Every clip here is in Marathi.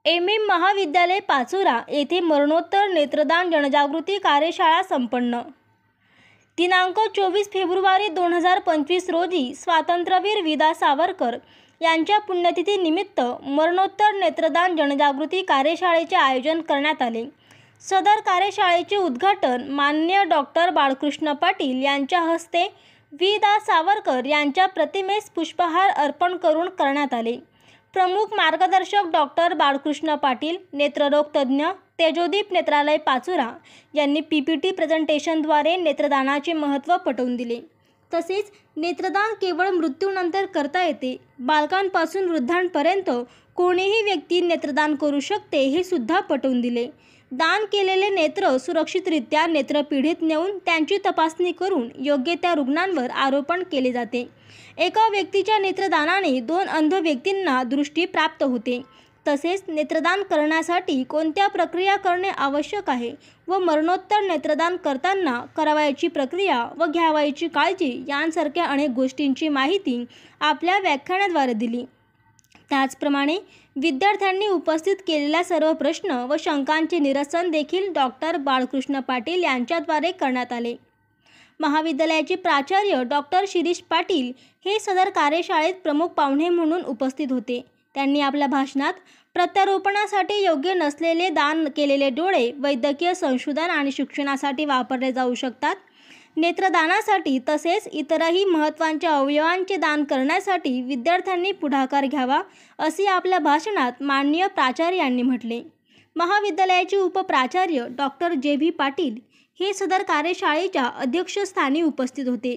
एम महाविद्यालय पाचोरा येथे मरणोत्तर नेत्रदान जनजागृती कार्यशाळा संपन्न। दिनांक 24 फेब्रुवारी 2025 रोजी स्वातंत्र्यवीर विदा सावरकर यांच्या पुण्यतिथी निमित्त मरणोत्तर नेत्रदान जनजागृती कार्यशाळेचे आयोजन करण्यात आले। सदर कार्यशाळेचे उद्घाटन माननीय डॉक्टर बाळकृष्ण पाटील यांच्या हस्ते विदा सावरकर यांच्या प्रतिमेस पुष्पहार अर्पण करून करण्यात आले। प्रमुख मार्गदर्शक डॉक्टर बाळकृष्ण पाटील, नेत्ररोग तज्ज्ञ, तेजोदीप नेत्रालय पाचोरा यांनी पीपीटी प्रेझेंटेशनद्वारे नेत्रदानाचे महत्त्व पटवून दिले। तसेच नेत्रदान केवळ मृत्यूनंतर करता येते, बालकांपासून वृद्धांपर्यंत कोणीही व्यक्ती नेत्रदान करू शकते हे सुद्धा पटवून दिले। दान केलेले नेत्र सुरक्षितरित्या नेत्रपिढीत नेऊन त्यांची तपासणी करून योग्य त्या रुग्णांवर आरोपण केले जाते। एका व्यक्तीच्या नेत्रदानाने 2 अंध व्यक्तींना दृष्टी प्राप्त होते। तसेच नेत्रदान करण्यासाठी कोणत्या प्रक्रिया करणे आवश्यक आहे व मरणोत्तर नेत्रदान करताना करावयाची प्रक्रिया व घ्यावयाची काळजी यांसारख्या अनेक गोष्टींची माहिती आपल्या व्याख्यानाद्वारे दिली। त्याचप्रमाणे विद्यार्थ्यांनी उपस्थित केलेल्या सर्व प्रश्न व शंकांचे निरसन देखील डॉक्टर बाळकृष्ण पाटील यांच्याद्वारे करण्यात आले। महाविद्यालयाचे प्राचार्य डॉक्टर शिरीष पाटील हे सदर कार्यशाळेत प्रमुख पाहुणे म्हणून उपस्थित होते। त्यांनी आपल्या भाषणात प्रत्यारोपणासाठी योग्य नसलेले दान केलेले डोळे वैद्यकीय संशोधन आणि शिक्षणासाठी वापरले जाऊ शकतात, नेत्रदानासाठी तसेच इतरही महत्त्वाच्या अवयवांचे दान करण्यासाठी विद्यार्थ्यांनी पुढाकार घ्यावा असे आपल्या भाषणात माननीय प्राचार्य यांनी म्हटले। महाविद्यालयाचे उपप्राचार्य डॉक्टर जे.व्ही. पाटील हे सदर कार्यशाळेच्या अध्यक्षस्थानी उपस्थित होते।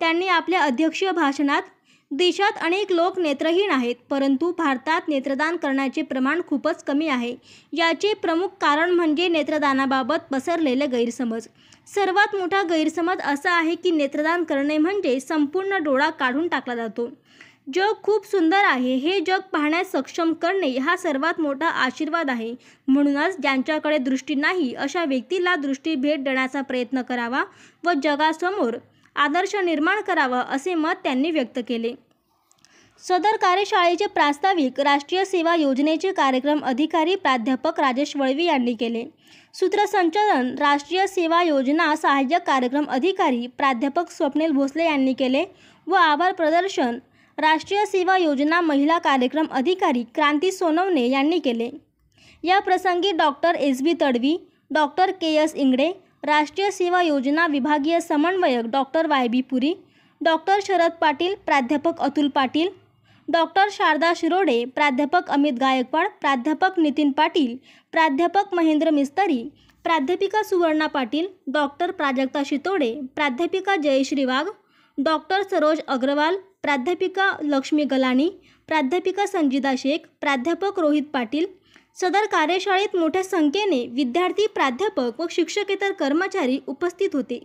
त्यांनी आपल्या अध्यक्षीय भाषणात देशात अनेक लोक नेत्रहीन आहेत, परंतु भारतात नेत्रदान करण्याचे प्रमाण खूपच कमी आहे। याचे प्रमुख कारण म्हणजे नेत्रदानाबाबत पसरलेले गैरसमज। सर्वात मोठा गैरसमज असा आहे की नेत्रदान करणे म्हणजे संपूर्ण डोळा काढून टाकला जातो। जग खूप सुंदर आहे, हे जग पाहण्यास सक्षम करणे हा सर्वात मोठा आशीर्वाद आहे। म्हणूनच ज्यांच्याकडे दृष्टी नाही अशा व्यक्तीला दृष्टी भेट देण्याचा प्रयत्न करावा व जगासमोर आदर्श निर्माण करावा असे मत त्यांनी व्यक्त केले। सदर कार्यशाळेचे प्रास्ताविक राष्ट्रीय सेवा योजनेचे कार्यक्रम अधिकारी प्राध्यापक राजेश वळवी यांनी केले। सूत्रसंचालन राष्ट्रीय सेवा योजना सहाय्यक कार्यक्रम अधिकारी प्राध्यापक स्वप्नील भोसले यांनी केले व आभार प्रदर्शन राष्ट्रीय सेवा योजना महिला कार्यक्रम अधिकारी क्रांती सोनवणे यांनी केले। या प्रसंगी doctor S.B.. Tadvi, doctor KS. Ingade, राष्ट्रीय सेवा योजना विभागीय समन्वयक डॉक्टर वाय.बी. पुरी, डॉक्टर शरद पाटील, प्राध्यापक अतुल पाटील, डॉक्टर शारदा शिरोडे, प्राध्यापक अमित गायकवाड, प्राध्यापक नितीन पाटील, प्राध्यापक महेंद्र मिस्त्री, प्राध्यापिका सुवर्णा पाटील, डॉक्टर प्राजक्ता शितोडे, प्राध्यापिका जयश्री वाघ, डॉक्टर सरोज अग्रवाल, प्राध्यापिका लक्ष्मी गलानी, प्राध्यापिका संजिता शेख, प्राध्यापक रोहित पाटील। सदर कार्यशाळेत मोठ्या संख्येने विद्यार्थी, प्राध्यापक व शिक्षकेतर कर्मचारी उपस्थित होते।